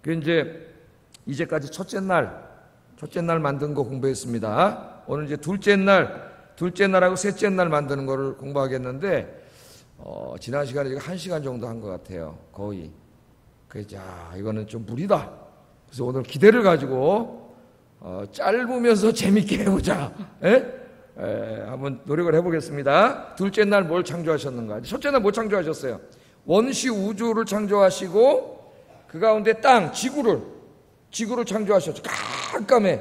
그 이제까지 첫째 날 만든 거 공부했습니다. 오늘 이제 둘째 날하고 셋째 날 만드는 거를 공부하겠는데, 지난 시간에 제가 1시간 정도 한 것 같아요. 거의. 그래서 이거는 좀 무리다. 그래서 오늘 기대를 가지고 짧으면서 재밌게 해보자. 한번 노력을 해보겠습니다. 둘째 날 뭘 창조하셨는가? 첫째 날 뭐 창조하셨어요? 원시 우주를 창조하시고 그 가운데 땅, 지구를 창조하셨죠. 깜깜해.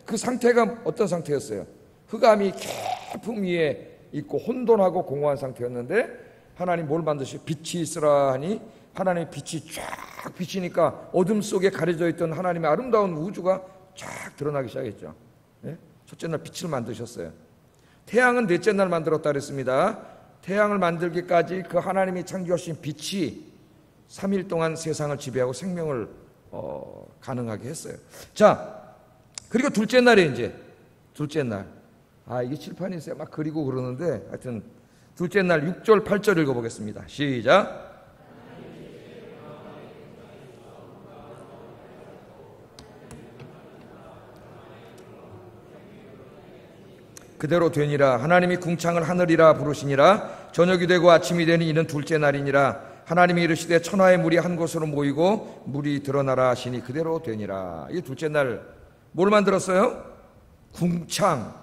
그 상태가 어떤 상태였어요? 흑암이 깊음 위에 있고 혼돈하고 공허한 상태였는데, 하나님 뭘 만드시고 빛이 있으라 하니 하나님의 빛이 쫙 비치니까 어둠 속에 가려져 있던 하나님의 아름다운 우주가 쫙 드러나기 시작했죠. 첫째 날 빛을 만드셨어요. 태양은 넷째 날 만들었다 그랬습니다. 태양을 만들기까지 그 하나님이 창조하신 빛이 3일 동안 세상을 지배하고 생명을 가능하게 했어요. 자, 그리고 둘째 날에 둘째 날. 이게 칠판이 있어요. 막 그리고 그러는데, 하여튼 둘째 날 6절 8절 읽어보겠습니다. 시작. 그대로 되니라. 하나님이 궁창을 하늘이라 부르시니라. 저녁이 되고 아침이 되니 이는 둘째 날이니라. 하나님이 이르시되 천하의 물이 한 곳으로 모이고 물이 드러나라 하시니 그대로 되니라. 이게 둘째 날 뭘 만들었어요? 궁창.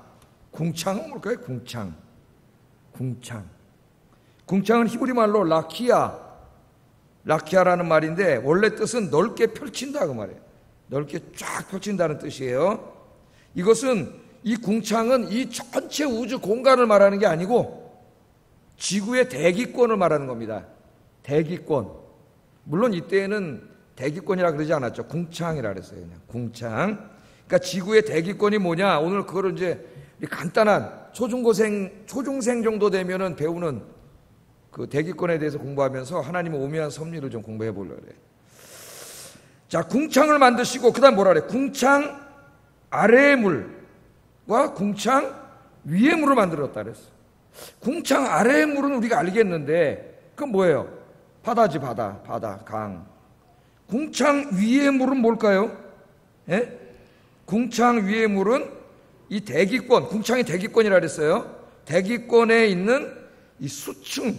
궁창은 뭘까요? 궁창은 히브리 말로 라키아라는 말인데, 원래 뜻은 넓게 펼친다 그 말이에요. 넓게 쫙 펼친다는 뜻이에요. 이 궁창은 이 전체 우주 공간을 말하는 게 아니고 지구의 대기권을 말하는 겁니다. 대기권. 물론 이때에는 대기권이라 그러지 않았죠. 궁창이라 그랬어요. 그냥 궁창. 그러니까 지구의 대기권이 뭐냐? 오늘 그거를 이제 간단한 초중생 정도 되면은 배우는 그 대기권에 대해서 공부하면서 하나님의 오묘한 섭리를 좀 공부해 보려고 그래요. 자, 궁창을 만드시고 그다음 뭐라 그래? 궁창 아래의 물과 궁창 위의 물을 만들었다 그랬어. 궁창 아래의 물은 우리가 알겠는데 그건 뭐예요? 바다지, 바다, 강. 궁창 위의 물은 뭘까요? 궁창 위의 물은 이 대기권, 궁창이 대기권이라 그랬어요. 대기권에 있는 이 수층,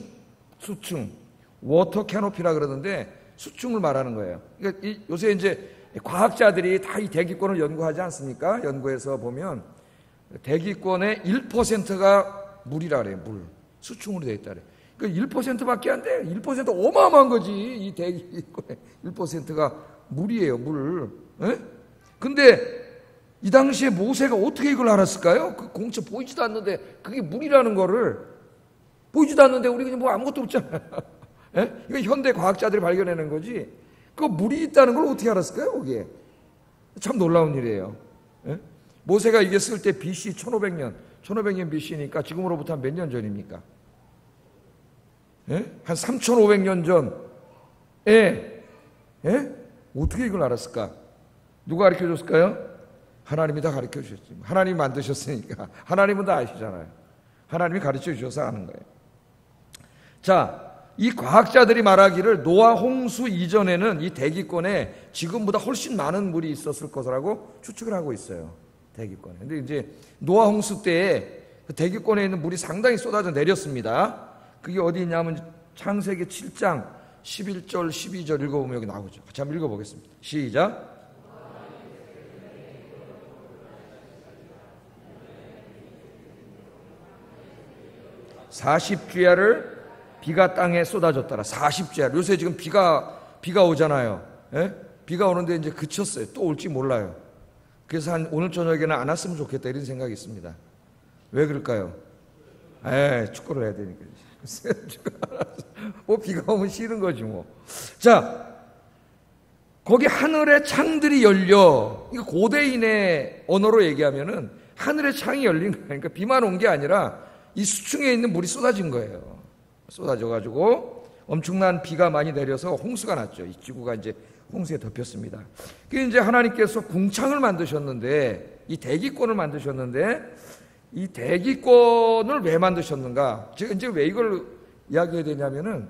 워터 캐노피라 그러는데 수층을 말하는 거예요. 그러니까 요새 이제 과학자들이 다 이 대기권을 연구하지 않습니까? 연구해서 보면 대기권의 1%가 물이라 그래요. 물. 수층으로 되어 있다 그래요. 그러니까 1%밖에 안 돼. 1% 어마어마한 거지. 이 대기권의 1%가 물이에요. 물. 근데 이 당시에 모세가 어떻게 이걸 알았을까요? 그 공처 보이지도 않는데 그게 물이라는 거를, 보이지도 않는데 우리 그냥 뭐 아무것도 없잖아요. 이거 현대 과학자들이 발견해낸 거지. 그 물이 있다는 걸 어떻게 알았을까요? 거기에. 참 놀라운 일이에요. 모세가 이게 쓸 때 BC 1500년 BC니까 지금으로부터 한 몇 년 전입니까? 한 3500년 전에 어떻게 이걸 알았을까? 누가 가르쳐줬을까요? 하나님이 다 가르쳐주셨지. 하나님이 만드셨으니까. 하나님은 다 아시잖아요. 하나님이 가르쳐주셔서 아는 거예요. 자, 이 과학자들이 말하기를 노아 홍수 이전에는 이 대기권에 지금보다 훨씬 많은 물이 있었을 것이라고 추측을 하고 있어요. 대기권에. 근데 이제 노아 홍수 때에 그 대기권에 있는 물이 상당히 쏟아져 내렸습니다. 그게 어디 있냐면 창세기 7장 11절 12절 읽어보면 여기 나오죠. 같이 한번 읽어보겠습니다. 시작. 40주야를 비가 땅에 쏟아졌더라. 40주야. 요새 지금 비가 오잖아요. 비가 오는데 이제 그쳤어요. 또 올지 몰라요. 그래서 오늘 저녁에는 안 왔으면 좋겠다 이런 생각이 있습니다. 왜 그럴까요? 축구를 해야 되니까. 뭐 비가 오면 싫은 거지 뭐. 자, 거기 하늘의 창들이 열려. 이거 고대인의 언어로 얘기하면은 하늘의 창이 열린 거예요. 그러니까 비만 온 게 아니라 이 수층에 있는 물이 쏟아진 거예요. 쏟아져가지고 엄청난 비가 많이 내려서 홍수가 났죠. 이 지구가 이제 홍수에 덮였습니다. 그게 이제 하나님께서 궁창을 만드셨는데, 이 대기권을 만드셨는데, 이 대기권을 왜 만드셨는가? 제가 이제 왜 이걸 이야기해야 되냐면은,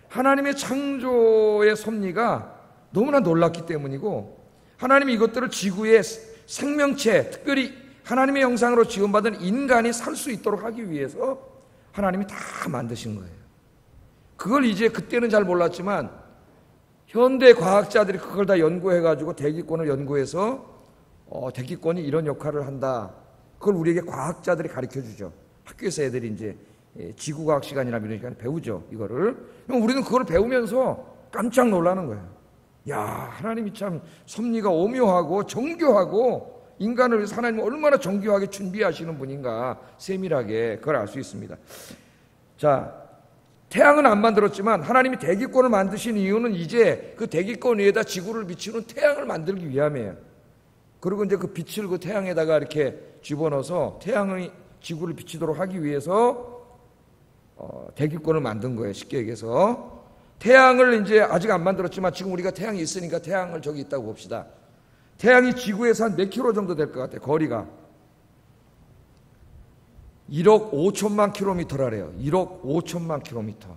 하나님의 창조의 섭리가 너무나 놀랐기 때문이고, 하나님이 이것들을 지구의 생명체, 특별히 하나님의 형상으로 지음받은 인간이 살 수 있도록 하기 위해서 하나님이 다 만드신 거예요. 그걸 이제 그때는 잘 몰랐지만 현대 과학자들이 그걸 다 연구해가지고 대기권을 연구해서 대기권이 이런 역할을 한다. 그걸 우리에게 과학자들이 가르쳐 주죠. 학교에서 애들이 이제 지구과학 시간이나 이런 시간에 배우죠. 이거를. 그럼 우리는 그걸 배우면서 깜짝 놀라는 거예요. 야, 하나님이 참 섭리가 오묘하고 정교하고 인간을 위해서 하나님은 얼마나 정교하게 준비하시는 분인가, 세밀하게 그걸 알 수 있습니다. 자, 태양은 안 만들었지만 하나님이 대기권을 만드신 이유는 이제 그 대기권 위에다 지구를 비추는 태양을 만들기 위함이에요. 그리고 이제 그 빛을 그 태양에다가 이렇게 집어넣어서 태양이 지구를 비추도록 하기 위해서 대기권을 만든 거예요. 쉽게 얘기해서. 태양을 이제 아직 안 만들었지만 지금 우리가 태양이 있으니까 태양을 저기 있다고 봅시다. 태양이 지구에서 한 몇 킬로 정도 될 것 같아요. 거리가 1억 5천만 킬로미터라래요. 1억 5천만 킬로미터.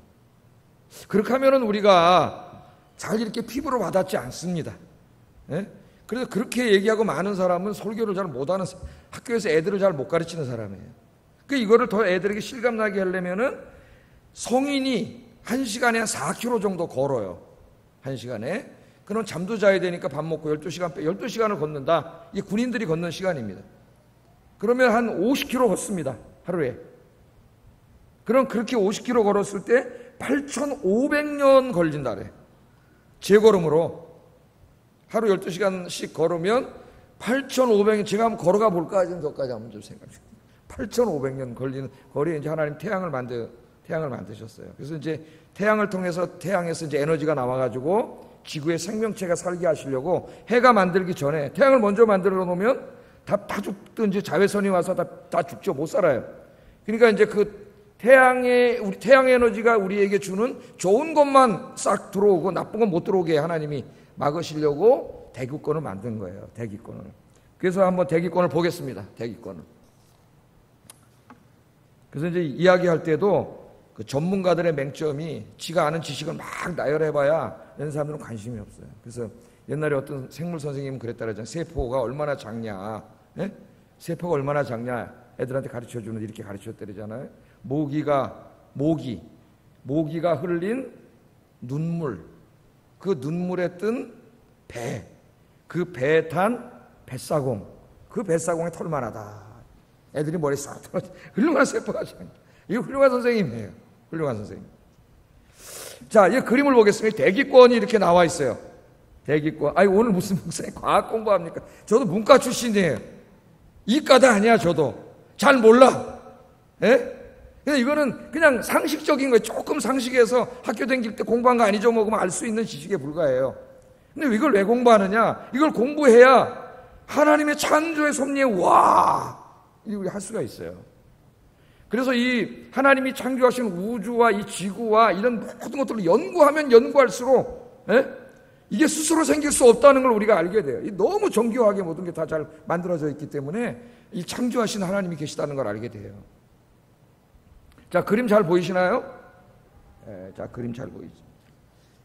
그렇게 하면은 우리가 잘 이렇게 피부로 와닿지 않습니다. 예? 그래서 그렇게 얘기하고 많은 사람은 설교를 잘 못하는, 학교에서 애들을 잘 못 가르치는 사람이에요. 그 이거를 더 애들에게 실감나게 하려면은 성인이 1시간에 한 4km 정도 걸어요. 1시간에. 그럼 잠도 자야 되니까 밥 먹고 12시간을 걷는다. 이게 군인들이 걷는 시간입니다. 그러면 한 50km 걷습니다. 하루에. 그럼 그렇게 50km 걸었을 때 8,500년 걸린다래. 재걸음으로. 하루 12시간씩 걸으면 8,500년, 제가 한번 걸어가 볼까? 지금 저까지 한번 좀 생각해. 8,500년 걸리는 거리에 이제 하나님 태양을 만드셨어요. 그래서 이제 태양을 통해서 태양에서 이제 에너지가 나와가지고 지구의 생명체가 살게 하시려고 해가 만들기 전에 태양을 먼저 만들어 놓으면 다 죽든지 자외선이 와서 다 죽죠. 못 살아요. 그러니까 이제 그 태양 에너지가 우리에게 주는 좋은 것만 싹 들어오고 나쁜 건 못 들어오게 하나님이 막으시려고 대기권을 만든 거예요. 대기권을. 그래서 한번 대기권을 보겠습니다. 대기권을. 그래서 이제 이야기할 때도 그 전문가들의 맹점이 지가 아는 지식을 막 나열해봐야 이런 사람들은 관심이 없어요. 그래서 옛날에 어떤 생물 선생님은 그랬다 그러잖아요. 세포가 얼마나 작냐, 예? 세포가 얼마나 작냐 애들한테 가르쳐주는 이렇게 가르쳤다잖아요. 모기가 흘린 눈물, 그 눈물에 뜬 배, 그 배에 탄 뱃사공, 그 뱃사공이 털만하다. 애들이 머리 싹 털어. 훌륭한 세포가 작냐. 이거 훌륭한 선생님이에요. 훌륭한 선생님. 자, 이 그림을 보겠습니다. 대기권이 이렇게 나와 있어요. 대기권. 아니, 오늘 무슨 목사님 과학 공부합니까? 저도 문과 출신이에요. 이과도 아니야, 저도. 잘 몰라. 예? 근데 이거는 그냥 상식적인 거예요. 조금 상식에서 학교 다닐 때 공부한 거 아니죠? 먹으면 알 수 있는 지식에 불과해요. 근데 이걸 왜 공부하느냐? 이걸 공부해야 하나님의 창조의 섭리에 이걸 할 수가 있어요. 그래서 이 하나님이 창조하신 우주와 이 지구와 이런 모든 것들을 연구하면 연구할수록 이게 스스로 생길 수 없다는 걸 우리가 알게 돼요. 너무 정교하게 모든 게 다 잘 만들어져 있기 때문에 이 창조하신 하나님이 계시다는 걸 알게 돼요. 자, 그림 잘 보이시나요? 자, 그림 잘 보이죠.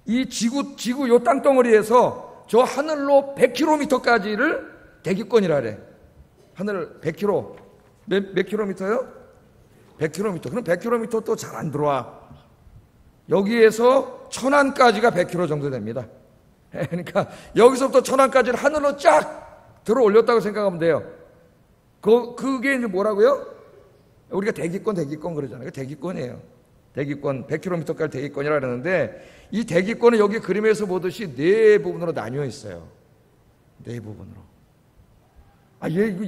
이 지구 요 땅덩어리에서 저 하늘로 100km까지를 대기권이라래. 하늘 100km. 몇 킬로미터요? 100km. 그럼 100km 또 잘 안 들어와. 여기에서 천안까지가 100km 정도 됩니다. 그러니까 여기서부터 천안까지를 하늘로 쫙 들어 올렸다고 생각하면 돼요. 그게 이제 뭐라고요? 우리가 대기권 그러잖아요. 대기권이에요. 대기권, 100km까지 대기권이라 그러는데 이 대기권은 여기 그림에서 보듯이 네 부분으로 나뉘어 있어요. 네 부분으로.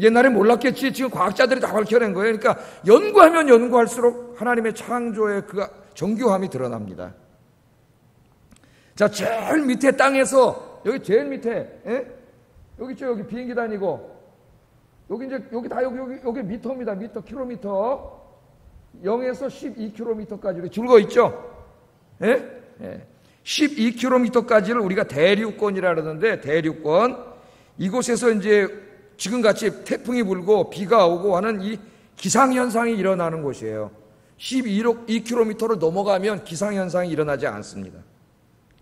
옛날에 몰랐겠지. 지금 과학자들이 다 밝혀낸 거예요. 그러니까 연구하면 연구할수록 하나님의 창조의 그 정교함이 드러납니다. 자, 제일 밑에 땅에서 여기 제일 밑에, 여기 있죠. 여기 비행기 다니고 여기 미터입니다. 미터, 킬로미터. 0에서 12km까지 줄거 있죠. 12km까지를 우리가 대륙권이라 그러는데 대륙권 이곳에서 이제 지금같이 태풍이 불고 비가 오고 하는 이 기상현상이 일어나는 곳이에요. 12km를 넘어가면 기상현상이 일어나지 않습니다.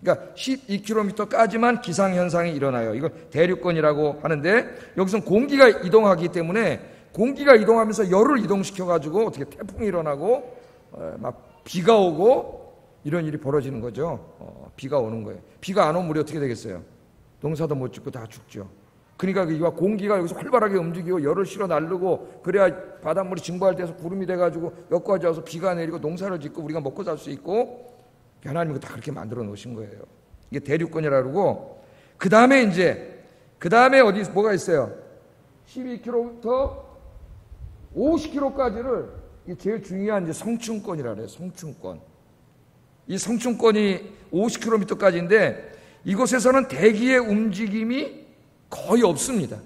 그러니까 12km까지만 기상현상이 일어나요. 이걸 대류권이라고 하는데, 여기서는 공기가 이동하기 때문에 공기가 이동하면서 열을 이동시켜가지고 어떻게 태풍이 일어나고 막 비가 오고 이런 일이 벌어지는 거죠. 비가 오는 거예요. 비가 안 오면 우리 어떻게 되겠어요? 농사도 못 짓고 다 죽죠. 그러니까 이 공기가 여기서 활발하게 움직이고 열을 실어 날르고, 그래야 바닷물이 증발할 때서 구름이 돼가지고 여기까지 와서 비가 내리고 농사를 짓고 우리가 먹고 살 수 있고, 하나님이 다 그렇게 만들어 놓으신 거예요. 이게 대류권이라고 그러고, 그 다음에 어디 뭐가 있어요? 12km, 50km까지를 제일 중요한 이제 성층권이라 그래요. 성층권. 이 성층권이 50km까지인데 이곳에서는 대기의 움직임이 거의 없습니다.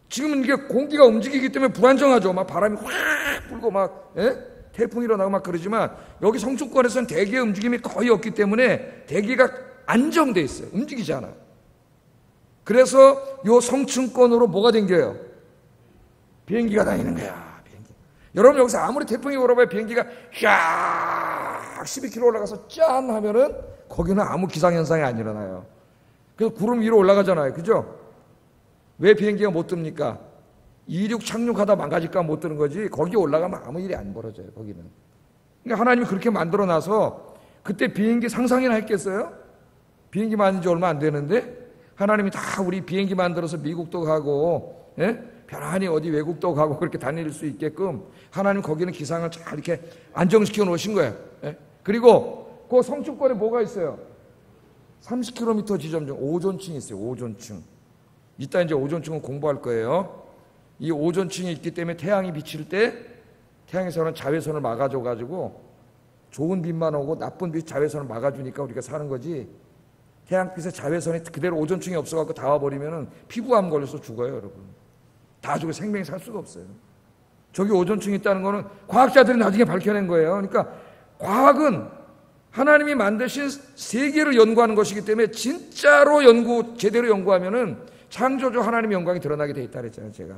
지금은 이게 공기가 움직이기 때문에 불안정하죠. 막 바람이 확 불고 막 태풍이 일어나고 막 그러지만, 여기 성층권에서는 대기의 움직임이 거의 없기 때문에 대기가 안정돼 있어요. 움직이지 않아요. 그래서 요 성층권으로 뭐가 댕겨요? 비행기가 다니는 거야. 비행기. 여러분 여기서 아무리 태풍이 불어봐야 비행기가 쫙 12km 올라가서 짠 하면은 거기는 아무 기상현상이 안 일어나요. 그래서 구름 위로 올라가잖아요. 그죠? 왜 비행기가 못 뜹니까? 이륙 착륙하다 망가질까 못 뜨는 거지, 거기 올라가면 아무 일이 안 벌어져요. 거기는. 그러니까 하나님이 그렇게 만들어놔서, 그때 비행기 상상이나 했겠어요? 비행기 만든 지 얼마 안 되는데 하나님이 다 우리 비행기 만들어서 미국도 가고 편안히 어디 외국도 가고 그렇게 다닐 수 있게끔 하나님 거기는 기상을 잘 이렇게 안정시켜 놓으신 거예요. 그리고 그 성층권에 뭐가 있어요? 30km 지점 중 오존층이 있어요. 오존층. 이따 이제 오존층은 공부할 거예요. 이 오존층이 있기 때문에 태양이 비칠 때 태양에서는 자외선을 막아줘가지고 좋은 빛만 오고 나쁜 빛 자외선을 막아주니까 우리가 사는 거지, 태양빛의 자외선이 그대로 오존층이 없어갖고 닿아버리면 피부암 걸려서 죽어요. 여러분 다 죽어. 생명이 살 수가 없어요. 저기 오존층이 있다는 거는 과학자들이 나중에 밝혀낸 거예요. 그러니까 과학은 하나님이 만드신 세계를 연구하는 것이기 때문에 진짜로 제대로 연구하면은 창조주 하나님의 영광이 드러나게 돼 있다 그랬잖아요. 제가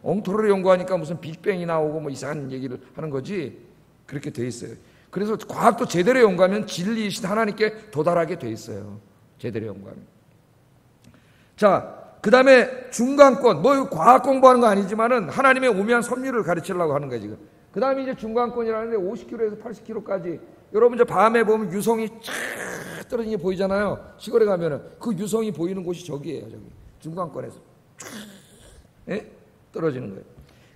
엉터리로 연구하니까 무슨 빅뱅이 나오고 뭐 이상한 얘기를 하는 거지, 그렇게 돼 있어요. 그래서 과학도 제대로 연구하면 진리이신 하나님께 도달하게 돼 있어요. 제대로 연구하면. 자, 그 다음에 중간권, 뭐 과학 공부하는 거 아니지만은 하나님의 오묘한 섭리를 가르치려고 하는 거예요 지금. 그 다음에 이제 중간권이라는데 50km에서 80km까지, 여러분 이제 밤에 보면 유성이 쫙 떨어지는 게 보이잖아요. 시골에 가면은 그 유성이 보이는 곳이 저기예요. 저기 중간권에서 쫙 떨어지는 거예요.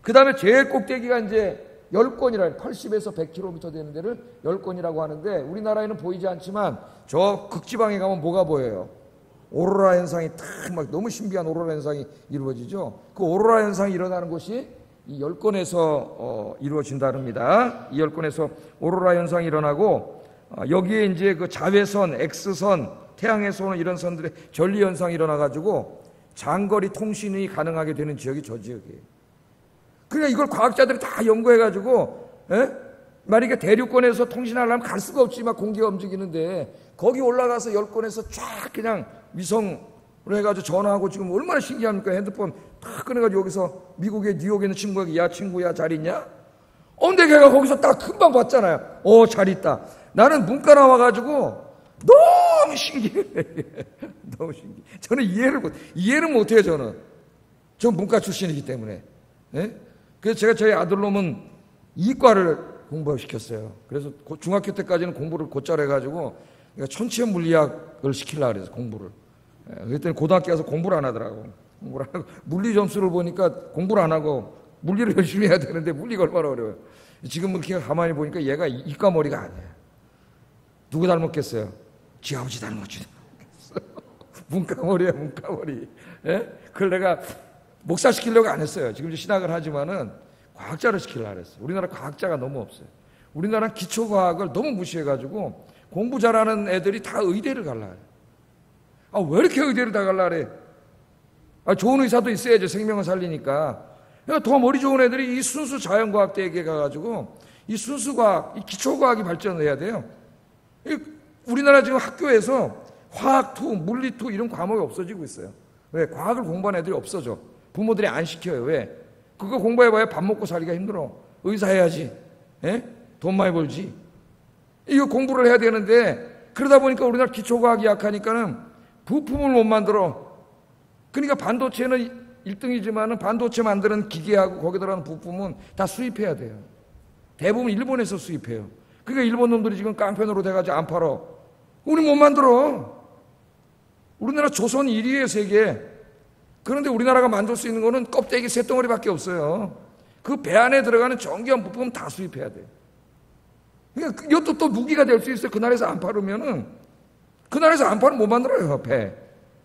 그 다음에 제일 꼭대기가 이제 10권이라 80에서 100km 되는 데를 10권이라고 하는데, 우리나라에는 보이지 않지만 저 극지방에 가면 뭐가 보여요? 오로라 현상이 탁 막 너무 신비한 오로라 현상이 이루어지죠. 그 오로라 현상이 일어나는 곳이 이 10권에서 이루어진다릅니다. 이 10권에서 오로라 현상이 일어나고, 여기에 이제 그 자외선, X선, 태양에서 오는 이런 선들의 전리 현상이 일어나가지고 장거리 통신이 가능하게 되는 지역이 저 지역이에요. 그러니까 이걸 과학자들이 다 연구해가지고, 만약에 대륙권에서 통신하려면 갈 수가 없지만 공기가 움직이는데, 거기 올라가서 10권에서 쫙 그냥 위성으로 해가지고 전화하고, 지금 얼마나 신기합니까? 핸드폰 딱 꺼내가지고 여기서 미국의 뉴욕에 있는 친구에게, 야 친구야 잘 있냐? 근데 걔가 거기서 딱 금방 봤잖아요. 잘 있다. 나는 문과 나와가지고 너무 신기해. 너무 신기해. 저는 이해를 못해요. 전 문과 출신이기 때문에. 그래서 제가 저희 아들놈은 이과를 공부시켰어요. 그래서 중학교 때까지는 공부를 곧잘 해가지고 천체 물리학을 시키려고 그래서 공부를. 그랬더니 고등학교 가서 공부를 안 하더라고. 공부를 안 하고, 물리 점수를 보니까 공부를 안 하고 물리를 열심히 해야 되는데 물리가 얼마나 어려워요. 지금은 그냥 가만히 보니까 얘가 이과 머리가 아니에요. 누구 닮았겠어요? 지 아버지 닮았지. 문과 머리야, 문과 머리. 그걸 내가 목사 시키려고 안 했어요. 지금 이제 신학을 하지만은 과학자를 시키려고 했어요. 우리나라 과학자가 너무 없어요. 우리나라 기초과학을 너무 무시해가지고 공부 잘하는 애들이 다 의대를 갈라 해요. 왜 이렇게 의대를 다 갈라 그래? 좋은 의사도 있어야죠. 생명을 살리니까. 더 머리 좋은 애들이 이 순수 자연과학대에 가가지고 이 순수과학, 이 기초과학이 발전을 해야 돼요. 우리나라 지금 학교에서 화학2, 물리2 이런 과목이 없어지고 있어요. 왜? 과학을 공부하는 애들이 없어져. 부모들이 안 시켜요. 왜? 그거 공부해봐야 밥 먹고 살기가 힘들어. 의사 해야지. 돈 많이 벌지. 이거 공부를 해야 되는데 그러다 보니까 우리나라 기초과학이 약하니까는 부품을 못 만들어. 그러니까 반도체는 1등이지만은 반도체 만드는 기계하고 거기 들어가는 부품은 다 수입해야 돼요. 대부분 일본에서 수입해요. 그러니까 일본 놈들이 지금 깡패노로 돼가지고 안 팔어. 우리 못 만들어. 우리나라 조선 1위예요, 세계. 그런데 우리나라가 만들 수 있는 거는 껍데기 세 덩어리밖에 없어요. 그 배 안에 들어가는 정교한 부품 다 수입해야 돼요. 그러니까 이것도 또 무기가 될 수 있어요. 그 나라에서 안 팔으면은, 그 나라에서 안 팔으면 못 만들어요, 배.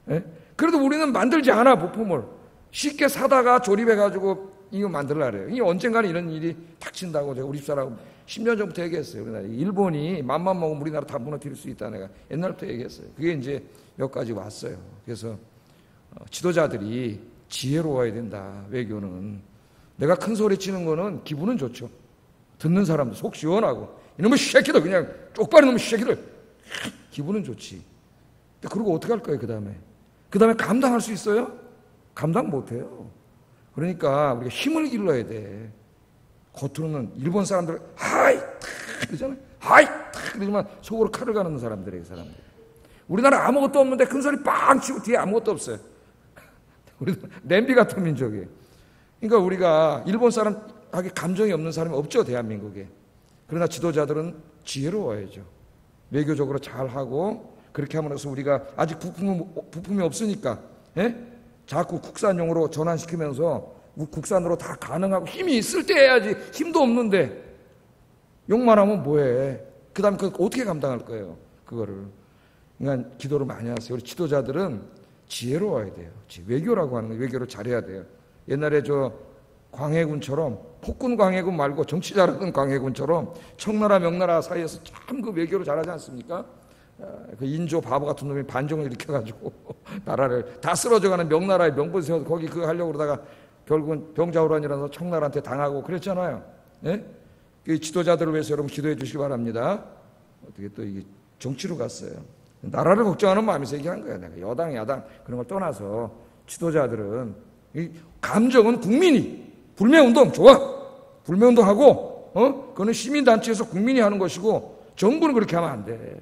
예? 그래도 우리는 만들지 않아, 부품을. 쉽게 사다가 조립해가지고 이거 만들라 그래요. 이게 언젠가는 이런 일이 닥친다고 제가 우리 집사라고 10년 전부터 얘기했어요. 우리나라. 일본이 맘만 먹으면 우리나라 다 무너뜨릴 수 있다 내가 옛날부터 얘기했어요. 그게 이제 여기까지 왔어요. 그래서 지도자들이 지혜로워야 된다. 외교는. 내가 큰 소리 치는 거는 기분은 좋죠. 듣는 사람도 속 시원하고 이놈의 새끼들 그냥 쪽발이 놈의 새끼들 기분은 좋지. 근데 그러고 어떻게 할 거예요 그 다음에 감당할 수 있어요? 감당 못해요. 그러니까 우리가 힘을 길러야 돼. 겉으로는 일본 사람들 하이 탁 그러잖아요. 하이 탁 그러지만 속으로 칼을 가는 사람들이에요. 사람들. 우리나라 아무것도 없는데 큰 소리 빵 치고 뒤에 아무것도 없어요. 우리 냄비 같은 민족이에요. 그러니까 우리가 일본 사람하게 감정이 없는 사람이 없죠, 대한민국에. 그러나 지도자들은 지혜로워야죠. 외교적으로 잘하고 그렇게 함으로써 우리가 아직 부품이 없으니까 자꾸 국산용으로 전환시키면서 국산으로 다 가능하고 힘이 있을 때 해야지. 힘도 없는데 욕만 하면 뭐해. 그 다음에 그거 어떻게 감당할 거예요, 그거를. 그러니까 기도를 많이 하세요. 우리 지도자들은 지혜로워야 돼요. 외교라고 하는 거, 외교를 잘해야 돼요. 옛날에 저 광해군처럼, 폭군 광해군 말고 정치 잘하는 광해군처럼 청나라 명나라 사이에서 참 그 외교를 잘하지 않습니까? 그 인조 바보 같은 놈이 반정을 일으켜가지고 나라를 다 쓰러져가는 명나라의 명분 세워서 거기 그거 하려고 그러다가 결국은 병자호란이라서 청나라한테 당하고 그랬잖아요. 예? 그 지도자들을 위해서 여러분 기도해 주시기 바랍니다. 어떻게 또 이게 정치로 갔어요. 나라를 걱정하는 마음에서 얘기한 거야. 내가 여당, 야당 그런 걸 떠나서 지도자들은 이 감정은 국민이 불매운동 좋아. 불매운동하고 그거는 시민단체에서 국민이 하는 것이고 정부는 그렇게 하면 안 돼.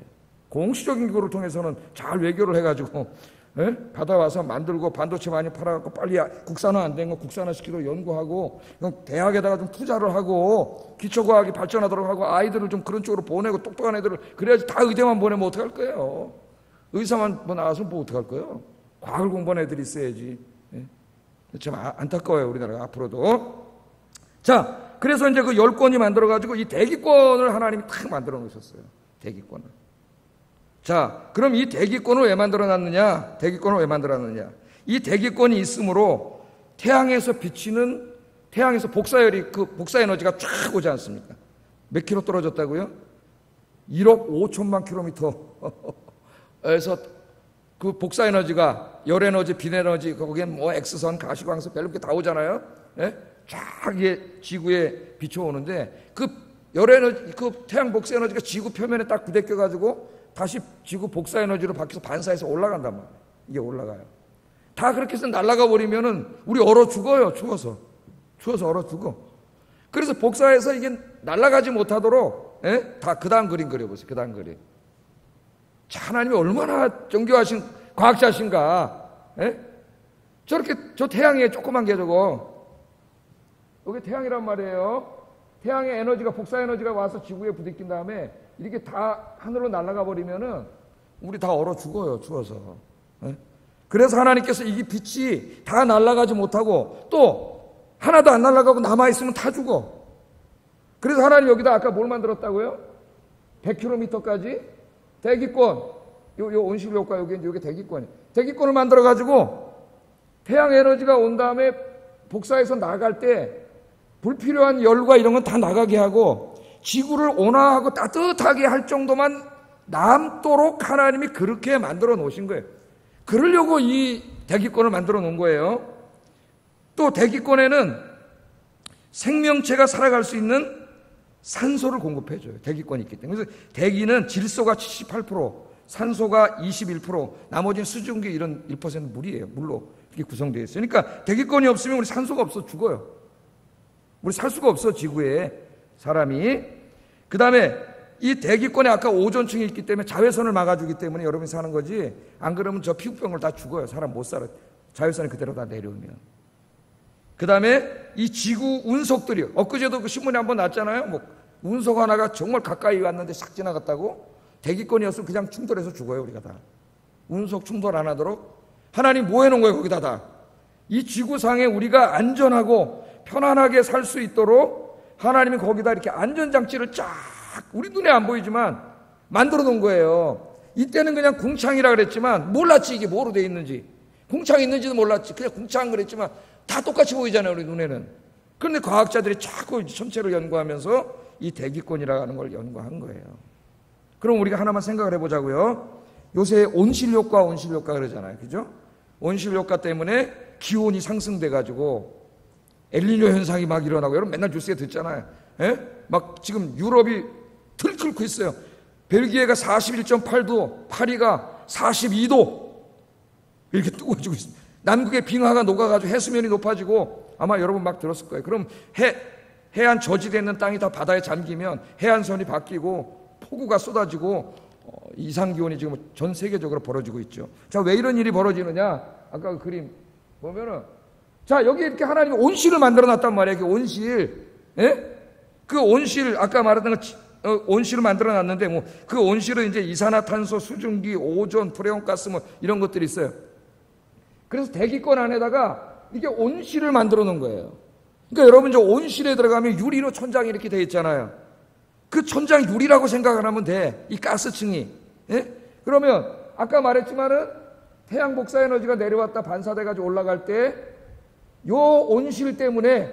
공식적인 기구를 통해서는 잘 외교를 해가지고 받아와서 만들고 반도체 많이 팔아갖고 빨리 국산화 안 된 거 국산화시키도록 연구하고 대학에다가 좀 투자를 하고 기초과학이 발전하도록 하고 아이들을 좀 그런 쪽으로 보내고 똑똑한 애들을 그래야지 다 의대만 보내면 어떡할 거예요. 의사만 뭐 나와서 뭐 어떡할 거예요. 과학을 공부한 애들이 있어야지. 참 안타까워요 우리나라가 앞으로도. 자, 그래서 이제 그 10권이 만들어가지고 이 대기권을 하나님이 탁 만들어 놓으셨어요. 대기권을. 자, 그럼 이 대기권을 왜 만들어놨느냐? 대기권을 왜 만들어놨느냐? 이 대기권이 있으므로 태양에서 비치는, 태양에서 복사열이, 그 복사에너지가 쫙 오지 않습니까? 몇 킬로 떨어졌다고요? 1억 5천만 킬로미터에서 그 복사에너지가 열에너지, 빛에너지, 거기엔 뭐 X선, 가시광선, 별로 게 다 오잖아요? 예? 쫙 이게 지구에 비춰오는데 그 열에너지, 그 태양 복사에너지가 지구 표면에 딱 부대껴가지고 다시 지구 복사에너지로 바뀌어서 반사해서 올라간단 말이에요. 이게 올라가요. 다 그렇게 해서 날아가 버리면은 우리 얼어 죽어요. 추워서 얼어 죽어. 그래서 복사해서 이게 날아가지 못하도록 다 그 다음 그림 그려보세요. 그 다음 그림. 자, 하나님이 얼마나 정교하신 과학자신가. 저렇게 저 태양에 조그만 게 저거 여기 태양이란 말이에요. 태양의 에너지가 복사에너지가 와서 지구에 부딪힌 다음에 이렇게 다 하늘로 날아가 버리면은 우리 다 얼어 죽어요. 추워서. 그래서 하나님께서 이 빛이 다 날아가지 못하고 또 하나도 안 날아가고 남아있으면 다 죽어. 그래서 하나님 여기다 아까 뭘 만들었다고요? 100km까지 대기권. 요 온실 효과 여기 대기권이에요. 대기권을 만들어가지고 태양 에너지가 온 다음에 복사해서 나갈 때 불필요한 열과 이런 건 다 나가게 하고 지구를 온화하고 따뜻하게 할 정도만 남도록 하나님이 그렇게 만들어 놓으신 거예요. 그러려고 이 대기권을 만들어 놓은 거예요. 또 대기권에는 생명체가 살아갈 수 있는 산소를 공급해줘요. 대기권이 있기 때문에. 그래서 대기는 질소가 78%, 산소가 21%, 나머지는 수증기 이런 1% 물이에요. 물로 이렇게 구성되어 있어요. 그러니까 대기권이 없으면 우리 산소가 없어 죽어요. 우리 살 수가 없어 지구에 사람이. 그 다음에 이 대기권에 아까 오존층이 있기 때문에 자외선을 막아주기 때문에 여러분이 사는 거지, 안 그러면 저 피부병을 다 죽어요. 사람 못 살아. 자외선이 그대로 다 내려오면. 그 다음에 이 지구 운석들이, 엊그제도 그 신문에 한번 났잖아요. 뭐 운석 하나가 정말 가까이 왔는데 싹 지나갔다고. 대기권이었으면 그냥 충돌해서 죽어요. 우리가 다. 운석 충돌 안 하도록 하나님 뭐 해놓은 거예요 거기다 다. 이 지구상에 우리가 안전하고 편안하게 살 수 있도록 하나님이 거기다 이렇게 안전장치를 쫙, 우리 눈에 안 보이지만 만들어 놓은 거예요. 이때는 그냥 궁창이라 그랬지만 몰랐지 이게 뭐로 돼 있는지. 궁창이 있는지도 몰랐지. 그냥 궁창 그랬지만 다 똑같이 보이잖아요 우리 눈에는. 그런데 과학자들이 자꾸 전체를 연구하면서 이 대기권이라는 걸 연구한 거예요. 그럼 우리가 하나만 생각을 해보자고요. 요새 온실효과 그러잖아요. 그죠? 온실효과 때문에 기온이 상승돼가지고 엘니뇨 현상이 막 일어나고, 여러분 맨날 뉴스에 듣잖아요. 예? 막 지금 유럽이 들끓고 있어요. 벨기에가 41.8도, 파리가 42도 이렇게 뜨거워지고 있습니다. 남극의 빙하가 녹아가지고 해수면이 높아지고, 아마 여러분 막 들었을 거예요. 그럼 해안 저지대 있는 땅이 다 바다에 잠기면 해안선이 바뀌고 폭우가 쏟아지고 이상기온이 지금 전 세계적으로 벌어지고 있죠. 자, 왜 이런 일이 벌어지느냐? 아까 그 그림 보면은, 자, 여기 이렇게 하나님이 온실을 만들어 놨단 말이에요. 그 온실. 예? 그 온실, 아까 말했던 온실을 만들어 놨는데, 뭐, 그 온실은 이제 이산화탄소, 수증기, 오존, 프레온가스 뭐, 이런 것들이 있어요. 그래서 대기권 안에다가 이게 온실을 만들어 놓은 거예요. 그러니까 여러분, 저 온실에 들어가면 유리로 천장이 이렇게 돼 있잖아요. 그 천장이 유리라고 생각을 하면 돼. 이 가스층이. 예? 그러면, 아까 말했지만은, 태양 복사 에너지가 내려왔다 반사돼가지고 올라갈 때, 요 온실 때문에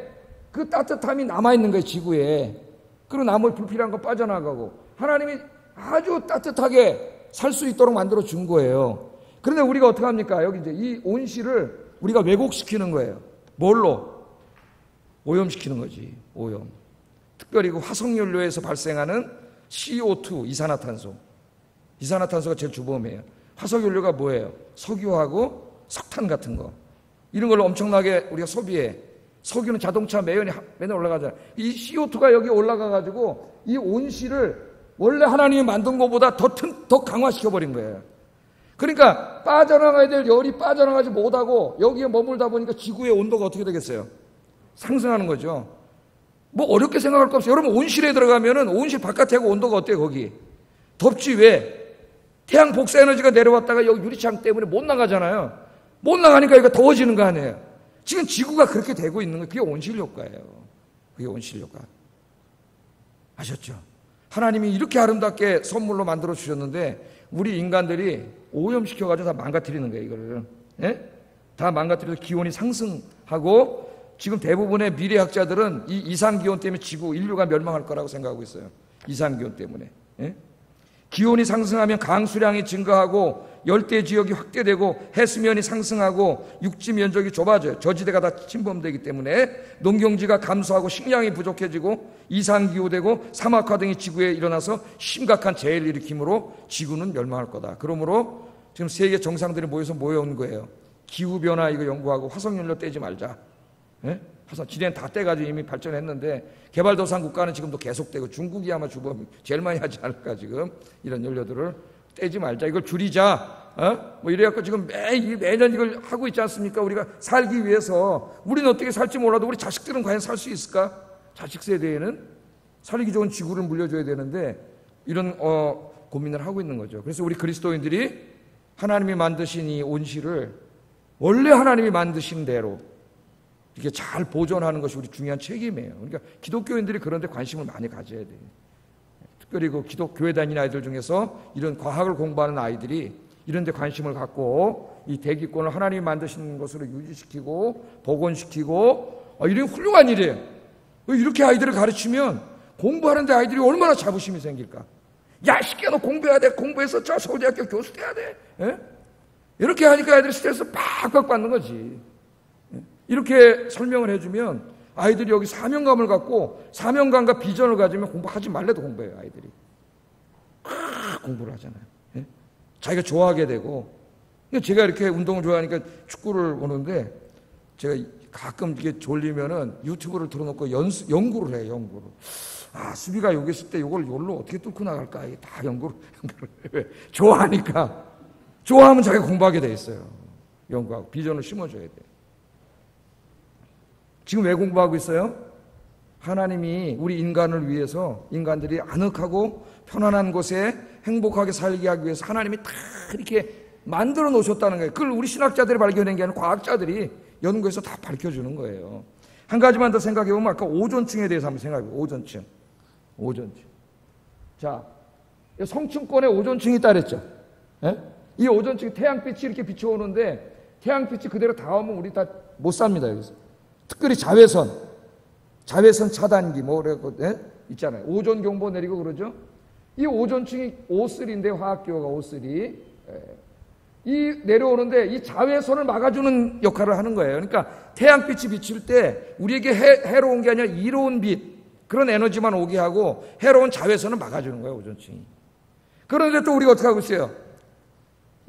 그 따뜻함이 남아있는 거예요, 지구에. 그리고 나머지 불필요한 거 빠져나가고. 하나님이 아주 따뜻하게 살 수 있도록 만들어 준 거예요. 그런데 우리가 어떻게 합니까? 여기 이제 이 온실을 우리가 왜곡시키는 거예요. 뭘로? 오염시키는 거지, 오염. 특별히 그 화석연료에서 발생하는 CO2, 이산화탄소. 이산화탄소가 제일 주범이에요. 화석연료가 뭐예요? 석유하고 석탄 같은 거. 이런 걸로 엄청나게 우리가 소비해. 석유는 자동차 매연이 맨날 올라가잖아요. 이 CO2가 여기 올라가가지고 이 온실을 원래 하나님이 만든 것보다 더 강화시켜버린 거예요. 그러니까 빠져나가야 될 열이 빠져나가지 못하고 여기에 머물다 보니까 지구의 온도가 어떻게 되겠어요? 상승하는 거죠. 뭐 어렵게 생각할 거 없어요. 여러분 온실에 들어가면은 온실 바깥하고 온도가 어때요 거기? 덥지 왜? 태양 복사 에너지가 내려왔다가 여기 유리창 때문에 못 나가잖아요. 못 나가니까 이거 더워지는 거 아니에요. 지금 지구가 그렇게 되고 있는 거예요. 그게 온실 효과예요. 그게 온실 효과. 아셨죠? 하나님이 이렇게 아름답게 선물로 만들어 주셨는데 우리 인간들이 오염시켜가지고 다 망가뜨리는 거예요. 이거를. 예? 다 망가뜨려서 기온이 상승하고 지금 대부분의 미래학자들은 이 이상기온 때문에 인류가 멸망할 거라고 생각하고 있어요. 이상기온 때문에. 예? 기온이 상승하면 강수량이 증가하고 열대 지역이 확대되고 해수면이 상승하고 육지 면적이 좁아져요. 저지대가 다 침범되기 때문에 농경지가 감소하고 식량이 부족해지고 이상기후되고 사막화 등이 지구에 일어나서 심각한 재해를 일으키므로 지구는 멸망할 거다. 그러므로 지금 세계 정상들이 모여온 거예요. 기후변화 이거 연구하고 화석연료 떼지 말자. 예? 지네는 다 떼가지고 이미 발전했는데 개발도상 국가는 지금도 계속되고 중국이 아마 주범이 제일 많이 하지 않을까 지금 이런 연료들을 떼지 말자. 이걸 줄이자. 뭐 이래갖고 지금 매년 이걸 하고 있지 않습니까? 우리가 살기 위해서 우리는 어떻게 살지 몰라도 우리 자식들은 과연 살 수 있을까? 자식 세대에는 살기 좋은 지구를 물려줘야 되는데 이런 고민을 하고 있는 거죠. 그래서 우리 그리스도인들이 하나님이 만드신 이 온실을 원래 하나님이 만드신 대로 이렇게 잘 보존하는 것이 우리 중요한 책임이에요. 그러니까 기독교인들이 그런 데 관심을 많이 가져야 돼요. 특별히 그 교회 다니는 아이들 중에서 이런 과학을 공부하는 아이들이 이런 데 관심을 갖고 이 대기권을 하나님이 만드신 것으로 유지시키고 복원시키고 이런 훌륭한 일이에요. 이렇게 아이들을 가르치면 공부하는데 아이들이 얼마나 자부심이 생길까. 야, 시끼야 너 공부해야 돼. 공부해서 저 서울대학교 교수 돼야 돼. 예? 이렇게 하니까 아이들이 스트레스 팍팍 받는 거지. 이렇게 설명을 해주면 아이들이 여기 사명감을 갖고 사명감과 비전을 가지면 공부하지 말래도 공부해요. 아이들이 공부를 하잖아요. 예? 자기가 좋아하게 되고. 제가 이렇게 운동을 좋아하니까 축구를 보는데 제가 가끔 이게 졸리면은 유튜브를 틀어놓고 연구를 해요. 연구를. 수비가 여기 있을 때 이걸 여기로 어떻게 뚫고 나갈까? 이게 다 연구를 좋아하니까. 좋아하면 자기가 공부하게 돼 있어요. 연구하고 비전을 심어줘야 돼. 지금 왜 공부하고 있어요? 하나님이 우리 인간을 위해서, 인간들이 아늑하고 편안한 곳에 행복하게 살게 하기 위해서 하나님이 다 이렇게 만들어 놓으셨다는 거예요. 그걸 우리 신학자들이 발견한 게 아니라 과학자들이 연구해서 다 밝혀주는 거예요. 한 가지만 더 생각해 보면 아까 오존층에 대해서 한번 생각해 보세요. 오존층. 자, 성층권에 오존층이 있다 그랬죠. 예? 이 오존층이 태양빛이 이렇게 비춰오는데 태양빛이 그대로 닿으면 우리 다 못 삽니다. 여기서. 특별히 자외선 차단기 예? 있잖아요. 오존 경보 내리고 그러죠. 이 오존층이 O3인데 화학기호가 O3. 이 내려오는데 이 자외선을 막아주는 역할을 하는 거예요. 그러니까 태양빛이 비칠 때 우리에게 해로운 게 아니라 이로운 빛, 그런 에너지만 오게 하고 해로운 자외선을 막아주는 거예요, 오존층이. 그런데 또 우리가 어떻게 하고 있어요?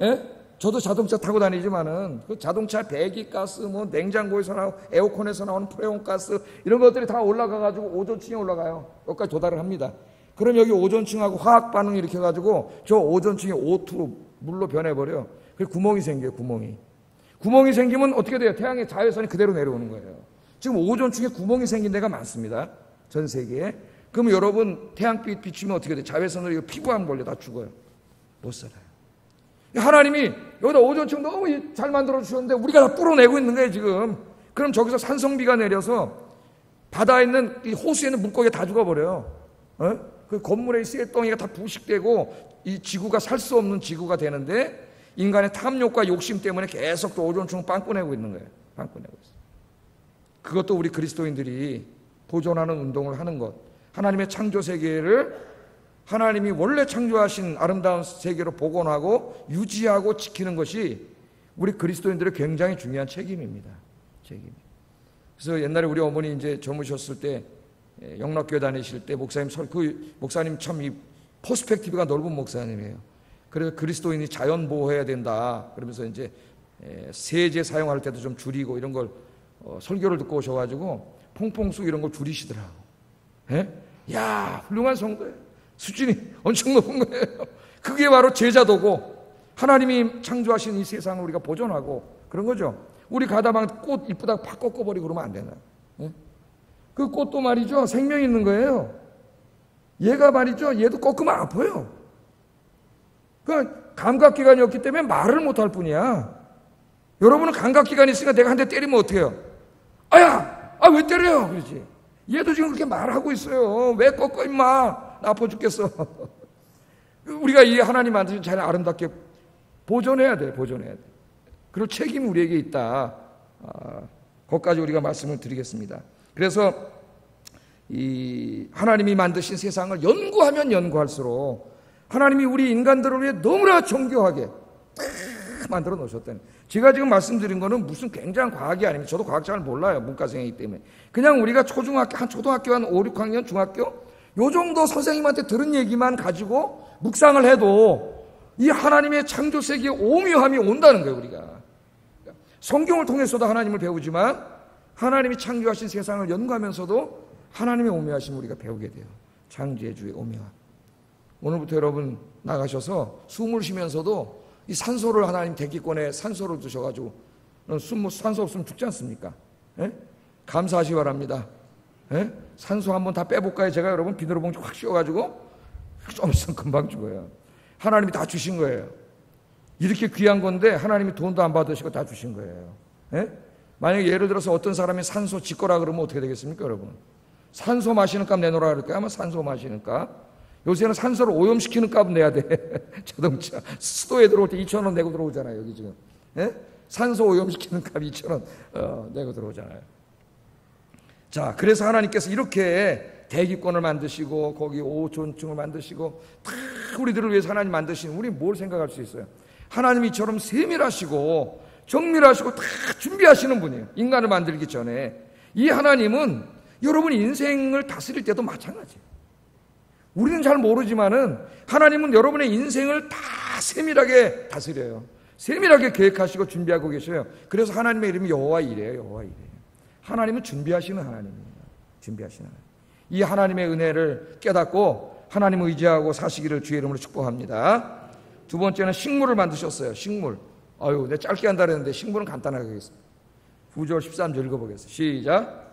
예? 저도 자동차 타고 다니지만은 그 자동차 배기가스, 뭐 냉장고에서 나오고 에어컨에서 나오는 프레온가스 이런 것들이 다 올라가가지고 오존층에 올라가요. 여기까지 도달을 합니다. 그럼 여기 오존층하고 화학 반응을 일으켜가지고 저 오존층이 O2로 물로 변해버려. 그래서 구멍이 생겨요, 구멍이 생기면 어떻게 돼요? 태양의 자외선이 그대로 내려오는 거예요. 지금 오존층에 구멍이 생긴 데가 많습니다. 전 세계에. 그럼 여러분 태양빛 비추면 어떻게 돼요? 자외선으로 피부암 걸려 다 죽어요. 못 살아요. 하나님이 여기다 오존층 너무 잘 만들어 주셨는데 우리가 다 뚫어내고 있는 거예요, 지금. 그럼 저기서 산성비가 내려서 바다에 있는 이 호수에 있는 물고기가 다 죽어버려요. 그 건물의 쇳덩이가 다 부식되고 이 지구가 살 수 없는 지구가 되는데 인간의 탐욕과 욕심 때문에 계속 또 오존층을 빵꾸내고 있는 거예요. 빵꾸내고 있어요. 그것도 우리 그리스도인들이 보존하는 운동을 하는 것. 하나님의 창조 세계를 하나님이 원래 창조하신 아름다운 세계로 복원하고 유지하고 지키는 것이 우리 그리스도인들의 굉장히 중요한 책임입니다. 그래서 옛날에 우리 어머니 이제 젊으셨을 때 영락교회 다니실 때 목사님 참 이 퍼스펙티브가 넓은 목사님이에요. 그래서 그리스도인이 자연 보호해야 된다. 그러면서 이제 세제 사용할 때도 좀 줄이고 이런 걸 설교를 듣고 오셔가지고 퐁퐁쑥 이런 걸 줄이시더라고. 야, 훌륭한 성도예요. 수준이 엄청 높은 거예요. 그게 바로 제자도고 하나님이 창조하신 이 세상을 우리가 보존하고 그런 거죠. 우리 가다방 꽃 이쁘다고 팍 꺾어버리고 그러면 안 되나. 그 꽃도 말이죠, 생명이 있는 거예요. 얘가 말이죠, 얘도 꺾으면 아파요. 그러니까 감각기관이 없기 때문에 말을 못할 뿐이야. 여러분은 감각기관이 있으니까 내가 한 대 때리면 어떡해요? 왜 때려요? 그러지. 얘도 지금 그렇게 말하고 있어요. 왜 꺾어 임마? 나 아파 죽겠어. 우리가 이 하나님 만드신 잘 아름답게 보존해야 돼. 그리고 책임이 우리에게 있다. 거기까지 우리가 말씀을 드리겠습니다. 그래서 이 하나님이 만드신 세상을 연구하면 연구할수록 하나님이 우리 인간들을 위해 너무나 정교하게 만들어 놓으셨다는. 제가 지금 말씀드린 거는 무슨 굉장한 과학이 아닙니다. 저도 과학 잘 몰라요. 문과생이기 때문에. 그냥 우리가 초등학교 한 5, 6학년 중학교 요 정도 선생님한테 들은 얘기만 가지고 묵상을 해도 이 하나님의 창조 세계의 오묘함이 온다는 거예요, 우리가. 성경을 통해서도 하나님을 배우지만 하나님이 창조하신 세상을 연구하면서도 하나님의 오묘하심을 우리가 배우게 돼요. 창조의 주의 오묘함. 오늘부터 여러분 나가셔서 숨을 쉬면서도 이 산소를 하나님 대기권에 산소를 두셔가지고 산소 없으면 죽지 않습니까? 감사하시 바랍니다. 산소 한번 다 빼볼까요? 제가 여러분 비닐봉지 확 씌워가지고 좀 있으면 금방 죽어요. 하나님이 다 주신 거예요. 이렇게 귀한 건데 하나님이 돈도 안 받으시고 다 주신 거예요. 만약에 예를 들어서 어떤 사람이 산소 짓거라 그러면 어떻게 되겠습니까, 여러분? 산소 마시는 값 내놓으라 그럴까요? 아마 산소 마시는 값. 요새는 산소를 오염시키는 값 내야 돼. 자동차 수도에 들어올 때 2,000원 내고 들어오잖아요, 여기 지금. 산소 오염시키는 값 2,000원 내고 들어오잖아요. 자, 그래서 하나님께서 이렇게 대기권을 만드시고 거기 오존층을 만드시고 다 우리들을 위해서 하나님 만드신, 우리 뭘 생각할 수 있어요? 하나님이 이처럼 세밀하시고 정밀하시고 다 준비하시는 분이에요. 인간을 만들기 전에. 이 하나님은 여러분 인생을 다스릴 때도 마찬가지예요. 우리는 잘 모르지만은 하나님은 여러분의 인생을 다 세밀하게 다스려요. 세밀하게 계획하시고 준비하고 계셔요. 그래서 하나님의 이름이 여호와 이레요. 여호와 이레. 하나님은 준비하시는 하나님입니다. 준비하시는 하나님. 이 하나님의 은혜를 깨닫고 하나님 의지하고 사시기를 주의 이름으로 축복합니다. 두 번째는 식물을 만드셨어요. 식물. 아유, 내가 짧게 한다 그랬는데 식물은 간단하게 하겠습니다. 9절 13절 읽어보겠습니다. 시작.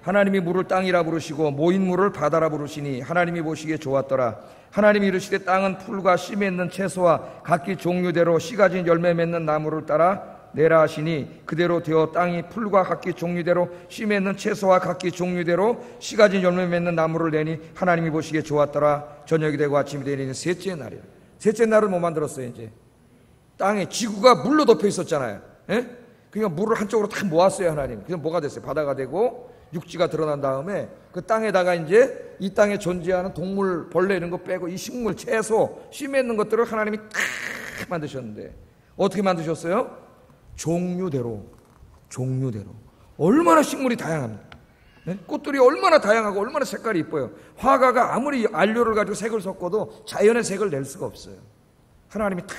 하나님이 물을 땅이라 부르시고 모인 물을 바다라 부르시니 하나님이 보시기에 좋았더라. 하나님이 이르시되 땅은 풀과 씨 맺는 채소와 각기 종류대로 씨 가진 열매 맺는 나무를 따라 내라 하시니 그대로 되어 땅이 풀과 각기 종류대로 씨 맺는 채소와 각기 종류대로 씨 가진 열매 맺는 나무를 내니 하나님이 보시기에 좋았더라. 저녁이 되고 아침이 되니 셋째 날이라. 셋째 날은 뭐 만들었어요? 이제 땅에 지구가 물로 덮여 있었잖아요. 예? 그러니까 물을 한쪽으로 다 모았어요. 하나님. 그래서 뭐가 됐어요? 바다가 되고 육지가 드러난 다음에 그 땅에다가 이제 이 땅에 존재하는 동물, 벌레 이런 거 빼고 이 식물, 채소, 씨 맺는 것들을 하나님이 딱 만드셨는데 어떻게 만드셨어요? 종류대로. 얼마나 식물이 다양합니다. 네? 꽃들이 얼마나 다양하고 얼마나 색깔이 이뻐요. 화가가 아무리 안료를 가지고 색을 섞어도 자연의 색을 낼 수가 없어요. 하나님이 다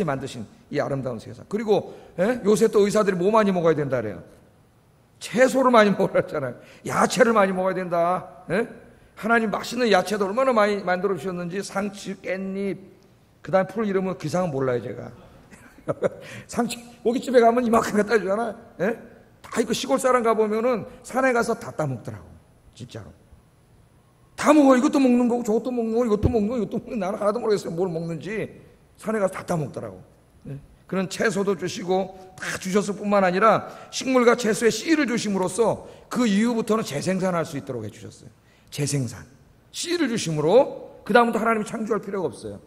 만드신 이 아름다운 세상. 그리고 요새 또 의사들이 뭐 많이 먹어야 된다 그래요? 채소를 많이 먹으라 했잖아요. 야채를 많이 먹어야 된다. 하나님 맛있는 야채도 얼마나 많이 만들어 주셨는지 상추, 깻잎, 그 다음에 풀 이름은 그 이상은 몰라요 제가. 상추 고깃집에 가면 이만큼 갖다 주잖아. 다 이거 시골 사람 가보면은 산에 가서 다 따먹더라고. 진짜로 다 먹어. 이것도 먹는 거고 저것도 먹는 거고 이것도 먹는 거고 이것도 먹는 거고 나는 하나도 모르겠어요 뭘 먹는지. 산에 가서 다 따먹더라고. 그런 채소도 주시고 다 주셨을 뿐만 아니라 식물과 채소에 씨를 주심으로써 그 이후부터는 재생산할 수 있도록 해주셨어요. 재생산 씨를 주심으로 그 다음부터 하나님이 창조할 필요가 없어요.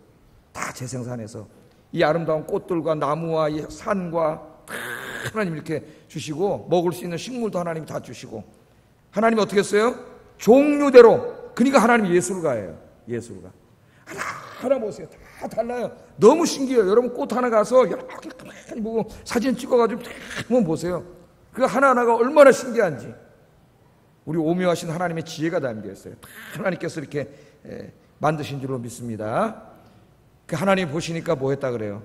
다 재생산해서 이 아름다운 꽃들과 나무와 이 산과 다 하나님 이렇게 주시고 먹을 수 있는 식물도 하나님이 다 주시고 하나님이 어떻게 했어요? 종류대로. 그러니까 하나님이 예술가예요. 예술가. 하나 보세요. 다 달라요. 너무 신기해요. 여러분 꽃 하나 가서 이렇게 가만히 보고 사진 찍어가지고 한번 보세요. 그 하나하나가 얼마나 신기한지. 우리 오묘하신 하나님의 지혜가 담겨 있어요. 하나님께서 이렇게 만드신 줄로 믿습니다. 그 하나님 보시니까 뭐 했다 그래요?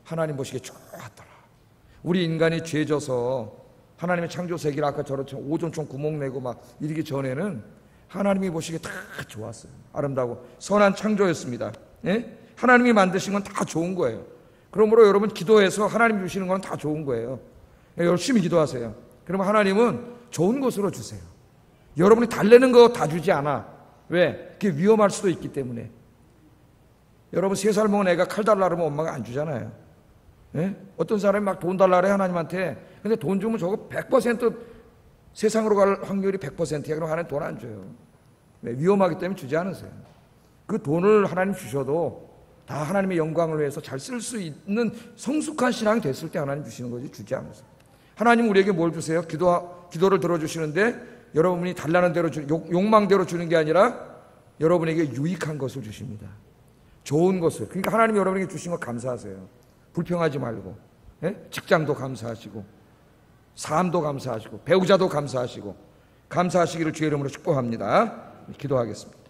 하나님 보시기에 좋았더라. 우리 인간이 죄져서 하나님의 창조 세계를 아까 저처럼 오존총 구멍 내고 막 이러기 전에는 하나님이 보시기에 다 좋았어요. 아름다고 선한 창조였습니다. 예? 하나님이 만드신 건 다 좋은 거예요. 그러므로 여러분 기도해서 하나님 주시는 건 다 좋은 거예요. 열심히 기도하세요. 그러면 하나님은 좋은 것으로 주세요. 여러분이 달래는 거 다 주지 않아. 왜? 그게 위험할 수도 있기 때문에. 여러분 3살 먹은 애가 칼 달라고 하면 엄마가 안 주잖아요. 예? 어떤 사람이 막 돈 달라고 해 하나님한테. 근데 돈 주면 저거 100% 세상으로 갈 확률이 100%야. 그럼 하나님 돈 안 줘요. 왜? 위험하기 때문에 주지 않으세요. 그 돈을 하나님 주셔도 다 하나님의 영광을 위해서 잘 쓸 수 있는 성숙한 신앙이 됐을 때 하나님 주시는 거지 주지 않으세요. 하나님 우리에게 뭘 주세요? 기도를 들어주시는데 여러분이 달라는 대로 욕망대로 주는 게 아니라 여러분에게 유익한 것을 주십니다. 좋은 것을. 그러니까 하나님이 여러분에게 주신 거 감사하세요. 불평하지 말고. 직장도 감사하시고 삶도 감사하시고 배우자도 감사하시고 감사하시기를 주의 이름으로 축복합니다. 기도하겠습니다.